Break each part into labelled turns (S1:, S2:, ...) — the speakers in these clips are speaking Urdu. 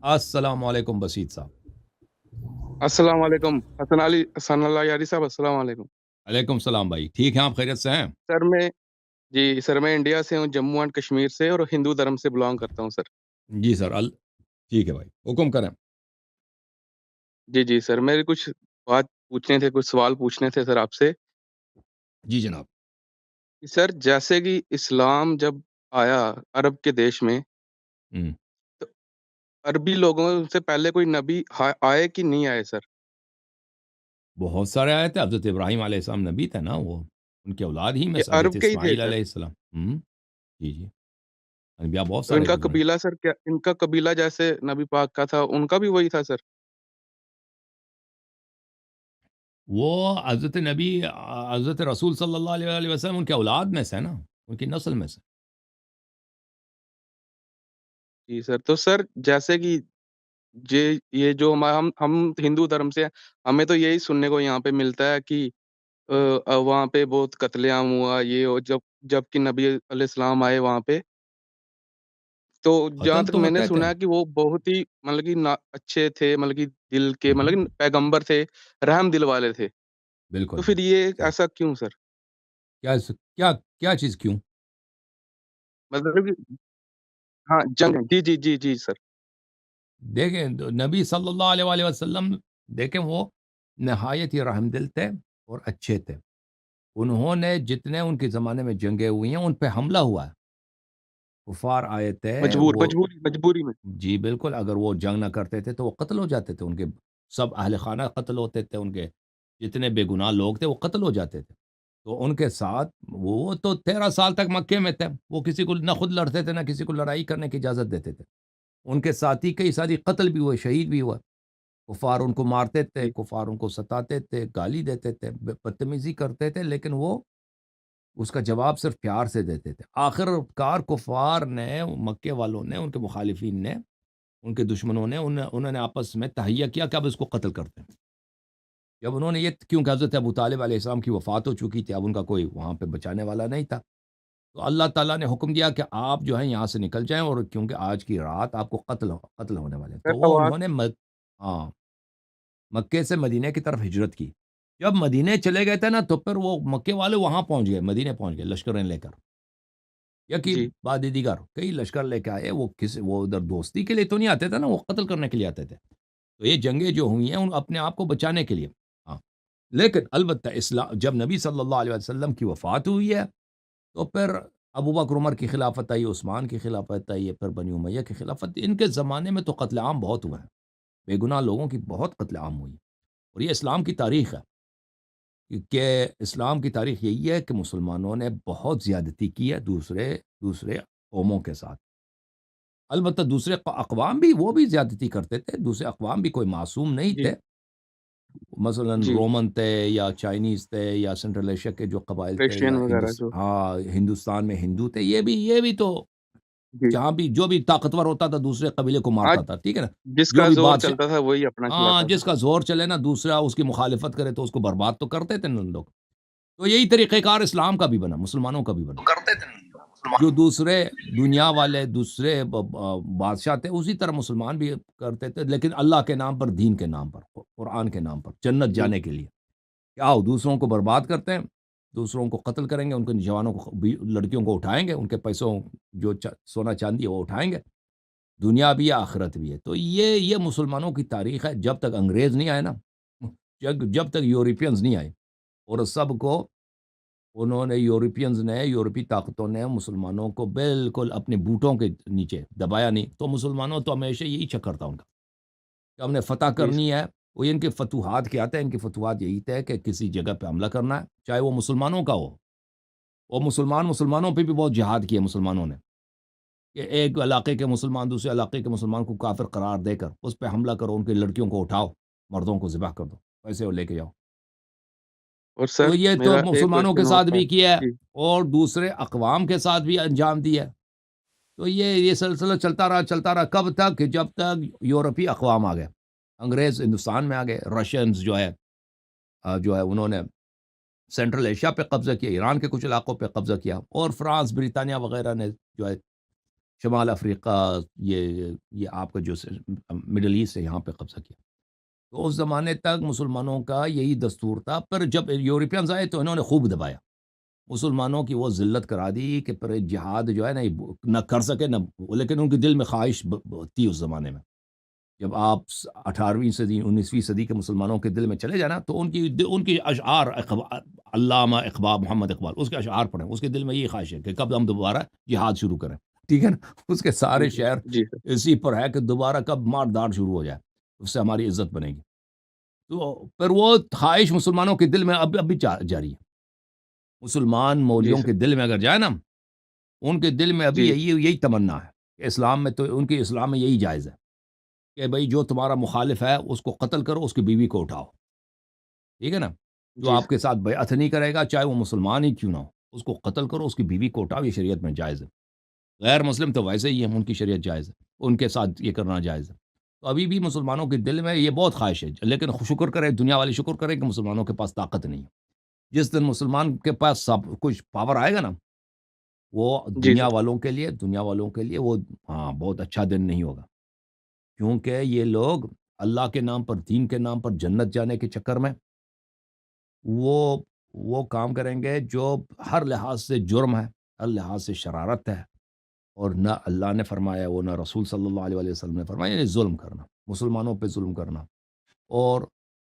S1: السلام علیکم بسیط صاحب۔
S2: السلام علیکم حسن اللہ یاری صاحب، السلام علیکم
S1: علیکم السلام بھائی، ٹھیک ہیں آپ؟ خیریت سے ہیں؟
S2: سر میں انڈیا سے ہوں، جموں اینڈ کشمیر سے، اور ہندو دھرم سے بلانگ کرتا ہوں سر۔
S1: جی سر، ٹھیک ہے بھائی، حکم کریں۔
S2: جی جی سر، میرے کچھ بات پوچھنے تھے، کچھ سوال پوچھنے تھے سر آپ سے
S1: جی جناب۔
S2: کہ سر جیسے کہ اسلام جب آیا عرب کے دیش میں،
S1: ہم،
S2: تو عربی لوگوں سے پہلے کوئی نبی آئے کہ نہیں آئے سر؟
S1: بہت سارے آئے تھے، حضرت ابراہیم علیہ السلام نبی تھے نا، وہ ان کے اولاد ہی میں
S2: یہ
S1: سے حضرت
S2: عرب کے ہی تھے
S1: اسماعیل
S2: سر؟
S1: علیہ السلام۔ جی جی، انبیاء بہت
S2: تو ان
S1: سارے
S2: کا
S1: گزرے۔
S2: قبیلہ سر، کیا ان کا قبیلہ جیسے نبی پاک کا تھا ان کا بھی وہی تھا سر؟
S1: وہ حضرت نبی حضرت رسول صلی اللہ علیہ وسلم ان کے اولاد میں سے نا، ان کی نسل میں سے۔
S2: جی سر، تو سر جیسے کہ یہ جو ہم ہندو دھرم سے ہیں، ہمیں تو یہی سننے کو یہاں پہ ملتا ہے کہ وہاں پہ بہت قتل عام ہوا، یہ جب کہ نبی علیہ السلام آئے وہاں پہ، تو جہاں
S1: قتل
S2: تک
S1: تو
S2: میں نے
S1: ہوتے تھے،
S2: سنا ہے کہ وہ بہت ہی مطلب کہ اچھے تھے، مطلب کہ دل کے، مطلب کہ پیغمبر تھے، رحم دل والے تھے،
S1: بالکل
S2: تو پھر
S1: بالکل
S2: یہ
S1: صحیح۔
S2: ایسا کیوں سر؟
S1: کیا کیا کیا چیز کیوں؟
S2: مطلب کہ ہاں جنگ، جی جی جی جی سر۔
S1: دیکھیں نبی صلی اللہ علیہ وسلم، دیکھیں وہ نہایت ہی رحم دل تھے اور اچھے تھے۔ انہوں نے جتنے ان کے زمانے میں جنگیں ہوئی ہیں ان پہ حملہ ہوا ہے، کفار آئے تھے وہ۔
S2: مجبوری میں۔
S1: جی بالکل، اگر وہ جنگ نہ کرتے تھے تو وہ قتل ہو جاتے تھے، ان کے سب اہل خانہ قتل ہوتے تھے، ان کے جتنے بے گناہ لوگ تھے وہ قتل ہو جاتے تھے۔ تو ان کے ساتھ وہ تو 13 سال تک مکے میں تھے، وہ کسی کو نہ خود لڑتے تھے نہ کسی کو لڑائی کرنے کی اجازت دیتے تھے۔ ان کے ساتھی کئی ساری قتل بھی ہوئے، شہید بھی ہوا۔ کفار ان کو مارتے تھے،
S2: جی
S1: کفار ان کو ستاتے تھے، گالی دیتے تھے، بدتمیزی کرتے تھے، لیکن وہ اس کا جواب صرف پیار سے دیتے تھے۔ آخر کار کفار نے، مکے والوں نے، ان کے مخالفین نے، ان کے دشمنوں نے انہوں نے آپس میں تہیہ کیا کہ اب اس کو قتل کرتے ہیں۔ جب انہوں نے یہ، کیونکہ حضرت ابو طالب علیہ السلام کی وفات ہو چکی تھی، اب ان کا کوئی وہاں پہ بچانے والا نہیں تھا، تو اللہ تعالیٰ نے حکم دیا کہ آپ جو ہیں یہاں سے نکل جائیں، اور کیونکہ آج کی رات آپ کو قتل ہونے والے ہیں،
S2: سر،
S1: تو وہ
S2: آواز۔
S1: انہوں نے ہاں، مکے سے مدینے کی طرف ہجرت کی۔ جب مدینے چلے گئے تھے نا، تو پھر وہ مکے والے وہاں پہنچ گئے، مدینے پہنچ گئے لشکریں لے کر، یا کہ
S2: جی
S1: بعد دیگر کئی لشکر لے کے آئے۔ وہ ادھر دوستی کے لیے تو نہیں آتے تھے نا، وہ قتل کرنے کے لیے آتے تھے۔ تو یہ جنگیں جو ہوئی ہیں ان اپنے آپ کو بچانے کے لیے، ہاں۔ لیکن البتہ اسلام جب نبی صلی اللہ علیہ وسلم کی وفات ہوئی ہے، تو پھر ابو بکر عمر کی خلافت آئی، عثمان کی خلافت آئی ہے، پھر بنی امیہ کی خلافت۔ ان کے زمانے میں تو قتل عام بہت ہوئے ہیں، بے گناہ لوگوں کی بہت قتل عام ہوئی، اور یہ اسلام کی تاریخ ہے۔ کہ اسلام کی تاریخ یہی ہے کہ مسلمانوں نے بہت زیادتی کی ہے دوسرے قوموں کے ساتھ۔ البتہ دوسرے اقوام بھی، وہ بھی زیادتی کرتے تھے، دوسرے اقوام بھی کوئی معصوم نہیں
S2: جی
S1: تھے۔ مثلا
S2: جی،
S1: رومن تھے یا چائنیز تھے یا سنٹرل ایشیا کے جو قبائل تھے،
S2: کرسچین
S1: یا
S2: وغیرہ جو۔
S1: ہاں ہندوستان میں ہندو تھے، یہ بھی تو
S2: جی
S1: جہاں بھی جو بھی طاقتور ہوتا تھا دوسرے قبیلے کو
S2: آج
S1: مارتا تھا، ٹھیک ہے نا؟
S2: جس
S1: جو
S2: کا
S1: بھی
S2: زور
S1: بادشاہ،
S2: چلتا تھا وہی اپنا
S1: ہاں
S2: چلاتا تھا۔
S1: جس کا زور چلے نا، دوسرا اس کی مخالفت کرے تو اس کو برباد تو کرتے تھے نا لوگ۔ تو یہی طریقہ کار اسلام کا بھی بنا، مسلمانوں کا بھی بنا۔
S2: کرتے تھے
S1: جو
S2: مسلمان۔
S1: دوسرے دنیا والے دوسرے بادشاہ تھے، اسی طرح مسلمان بھی کرتے تھے، لیکن اللہ کے نام پر، دین کے نام پر، قرآن کے نام پر، جنت
S2: جی
S1: جانے کے لیے کہ آؤ دوسروں کو برباد کرتے ہیں، دوسروں کو قتل کریں گے، ان کے جوانوں کو لڑکیوں کو اٹھائیں گے، ان کے پیسوں جو سونا چاندی ہے وہ اٹھائیں گے، دنیا بھی ہے آخرت بھی ہے۔ تو یہ مسلمانوں کی تاریخ ہے، جب تک انگریز نہیں آئے نا، جب تک یورپینز نہیں آئے، اور سب کو انہوں نے، یورپینز نے، یورپی طاقتوں نے مسلمانوں کو بالکل اپنے بوٹوں کے نیچے دبایا نہیں، تو مسلمانوں تو ہمیشہ یہی چکر تھا ان کا کہ ہم نے فتح
S2: جی
S1: کرنی ہے۔ وہ ان کے فتوحات کیا تھے؟ ان کے فتوحات یہی تھے کہ کسی جگہ پہ حملہ کرنا ہے، چاہے وہ مسلمانوں کا ہو، وہ مسلمانوں پہ بھی بہت جہاد کیے مسلمانوں نے، کہ ایک علاقے کے مسلمان دوسرے علاقے کے مسلمان کو کافر قرار دے کر اس پہ حملہ کرو، ان کی لڑکیوں کو اٹھاؤ، مردوں کو ذبح کر دو، پیسے وہ لے کے جاؤ۔
S2: اور
S1: تو
S2: سر
S1: یہ تو
S2: میرا ایک
S1: مسلمانوں کے
S2: کوشچن اور
S1: ساتھ
S2: تھا۔
S1: بھی کیا ہے،
S2: جی
S1: اور دوسرے اقوام کے ساتھ بھی انجام دیا ہے۔ تو یہ سلسلہ چلتا رہا کب تک؟ کہ جب تک یورپی اقوام آ گئے، انگریز ہندوستان میں آ گئے، رشینز جو ہے انہوں نے سینٹرل ایشیا پہ قبضہ کیا، ایران کے کچھ علاقوں پہ قبضہ کیا، اور فرانس، بریطانیہ وغیرہ نے جو ہے شمال افریقہ، یہ آپ کا جو مڈل ایسٹ ہے یہاں پہ قبضہ کیا۔ تو اس زمانے تک مسلمانوں کا یہی دستور تھا، پر جب یورپینز آئے تو انہوں نے خوب دبایا مسلمانوں کی، وہ ذلت کرا دی کہ پر جہاد جو ہے نا یہ نہ کر سکے نہ، لیکن ان کے دل میں خواہش تھی اس زمانے میں۔ جب آپ 18ویں صدی 19ویں صدی کے مسلمانوں کے دل میں چلے جانا تو ان کی اشعار علامہ اقبال محمد اقبال اس کے اشعار پڑھیں، اس کے دل میں یہ خواہش ہے کہ کب ہم دوبارہ جہاد شروع کریں، ٹھیک ہے نا؟ اس کے
S2: جی
S1: سارے
S2: سر،
S1: شعر
S2: جی سر،
S1: اسی پر ہے کہ دوبارہ کب مار داڑ شروع ہو جائے، اس سے ہماری عزت بنے گی۔ تو پھر وہ خواہش مسلمانوں کے دل میں اب بھی جاری ہے۔ مسلمان
S2: جی
S1: مولویوں
S2: سر،
S1: کے دل میں اگر جائے نا، ان کے دل میں ابھی
S2: جی،
S1: یہی تمنا ہے کہ اسلام میں، تو ان کی اسلام میں یہی جائز ہے کہ بھئی جو تمہارا مخالف ہے اس کو قتل کرو، اس کی بیوی کو اٹھاؤ، ٹھیک ہے نا؟ جو
S2: جی
S1: آپ
S2: سر،
S1: کے ساتھ بیعت نہیں کرے گا چاہے وہ مسلمان ہی کیوں نہ ہو، اس کو قتل کرو، اس کی بیوی کو اٹھاؤ، یہ شریعت میں جائز ہے۔ غیر مسلم تو ویسے ہی ہیں، ان کی شریعت جائز ہے، ان کے ساتھ یہ کرنا جائز ہے۔ تو ابھی بھی مسلمانوں کے دل میں یہ بہت خواہش ہے، لیکن شکر کریں، دنیا والے شکر کریں کہ مسلمانوں کے پاس طاقت نہیں ہے۔ جس دن مسلمان کے پاس سب کچھ پاور آئے گا نا، وہ
S2: جی سر،
S1: دنیا والوں کے لیے وہ ہاں بہت اچھا دن نہیں ہوگا، کیونکہ یہ لوگ اللہ کے نام پر، دین کے نام پر جنت جانے کے چکر میں وہ وہ کام کریں گے جو ہر لحاظ سے جرم ہے، ہر لحاظ سے شرارت ہے، اور نہ اللہ نے فرمایا وہ، نہ رسول صلی اللہ علیہ وسلم نے فرمایا، یعنی ظلم کرنا، مسلمانوں پہ ظلم کرنا اور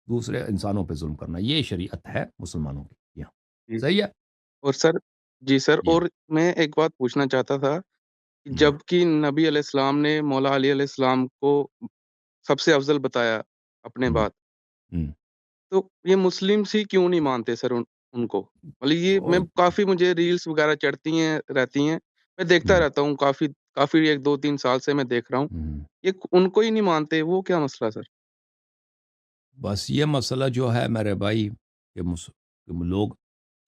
S1: دوسرے انسانوں پہ ظلم کرنا، یہ شریعت ہے مسلمانوں کی یہاں۔
S2: جی سر،
S1: صحیح ہے؟
S2: اور سر جی سر،
S1: جی۔
S2: اور میں ایک بات پوچھنا چاہتا تھا کہ
S1: ہوں،
S2: جب کہ نبی علیہ السلام نے مولا علی علیہ السلام کو سب سے افضل بتایا اپنے
S1: ہوں،
S2: بعد،
S1: ہوں۔
S2: تو یہ مسلمس ہی کیوں نہیں مانتے سر ان کو؟ مطلب یہ میں
S1: اور
S2: کافی مجھے ریلس وغیرہ چڑھتی ہیں رہتی ہیں، میں دیکھتا
S1: ہوں،
S2: رہتا ہوں کافی کافی 1-2-3 سال سے میں دیکھ رہا ہوں،
S1: ہوں۔
S2: یہ ان کو ہی نہیں مانتے، وہ کیا مسئلہ سر؟
S1: بس یہ مسئلہ جو ہے میرے بھائی کہ کہ لوگ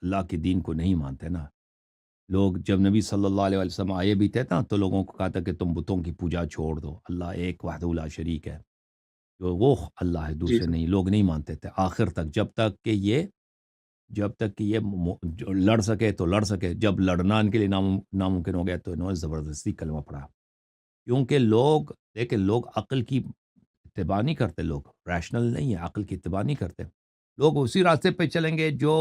S1: اللہ کے دین کو نہیں مانتے نا۔ لوگ جب نبی صلی اللہ علیہ وسلم آئے بھی تھے نا تو لوگوں کو کہا تھا کہ تم بتوں کی پوجا چھوڑ دو، اللہ ایک وحدہ لا شریک ہے، جو وہ اللہ ہے،
S2: جی
S1: دوسرے
S2: سر،
S1: نہیں، لوگ نہیں مانتے تھے آخر تک، جب تک کہ یہ جو لڑ سکے تو لڑ سکے، جب لڑنا ان کے لیے ناممکن ہو گیا تو انہوں نے زبردستی کلمہ پڑھا، کیونکہ لوگ عقل کی اتباع نہیں کرتے، لوگ ریشنل نہیں ہے، عقل کی اتباع نہیں کرتے، لوگ اسی راستے پہ چلیں گے جو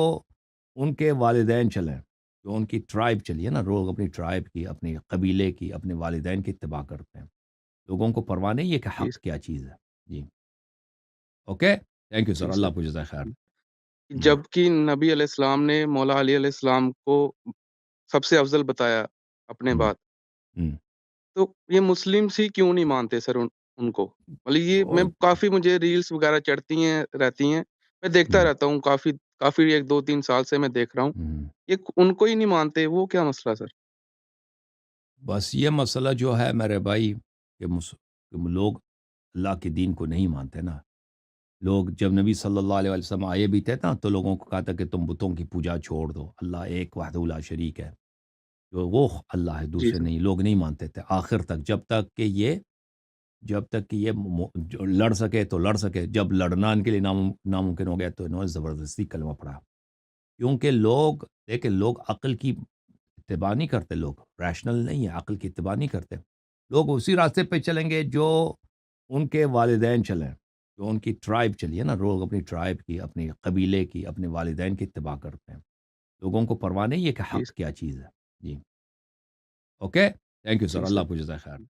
S1: ان کے والدین چلیں، جو ان کی ٹرائب چلی ہے نا، لوگ اپنی ٹرائب کی، اپنے قبیلے کی، اپنے والدین کی اتباع کرتے ہیں، لوگوں کو پرواہ نہیں ہے کہ
S2: جی
S1: حق کیا چیز ہے۔ جی، اوکے، تھینک یو سر،
S2: جی
S1: اللہ
S2: سر،
S1: آپ کو جزائے خیر۔ جی۔
S2: جب کہ نبی علیہ السلام نے مولا علی علیہ السلام کو سب سے افضل بتایا اپنے
S1: ہوں،
S2: بعد،
S1: ہوں۔
S2: تو یہ مسلمس ہی کیوں نہیں مانتے سر ان کو؟ مطلب یہ میں
S1: اور
S2: کافی مجھے ریلس وغیرہ چڑھتی ہیں رہتی ہیں، میں دیکھتا
S1: ہوں،
S2: رہتا ہوں کافی کافی 1-2-3 سال سے میں دیکھ رہا ہوں،
S1: ہوں۔
S2: یہ ان کو ہی نہیں مانتے، وہ کیا مسئلہ سر؟
S1: بس یہ مسئلہ جو ہے میرے بھائی کہ لوگ اللہ کے دین کو نہیں مانتے نا۔ لوگ جب نبی صلی اللہ علیہ وسلم آئے بھی تھے نا تو لوگوں کو کہا تھا کہ تم بتوں کی پوجا چھوڑ دو، اللہ ایک وحدہ لا شریک ہے، جو وہ اللہ ہے،
S2: جی
S1: دوسرے
S2: سر،
S1: نہیں، لوگ نہیں مانتے تھے آخر تک، جب تک کہ یہ جو لڑ سکے تو لڑ سکے، جب لڑنا ان کے لیے ناممکن ہو گیا تو انہوں نے زبردستی کلمہ پڑھا، کیونکہ لوگ عقل کی اتباع نہیں کرتے، لوگ ریشنل نہیں ہے، عقل کی اتباع نہیں کرتے، لوگ اسی راستے پہ چلیں گے جو ان کے والدین چلیں، جو ان کی ٹرائب چلی ہے نا، لوگ اپنی ٹرائب کی، اپنے قبیلے کی، اپنے والدین کی اتباع کرتے ہیں، لوگوں کو پرواہ نہیں ہے کہ
S2: جی
S1: حق
S2: سر،
S1: کیا چیز ہے۔ جی، اوکے، تھینک یو سر،
S2: جی
S1: اللہ
S2: سر۔
S1: آپ کو جزائے خیر۔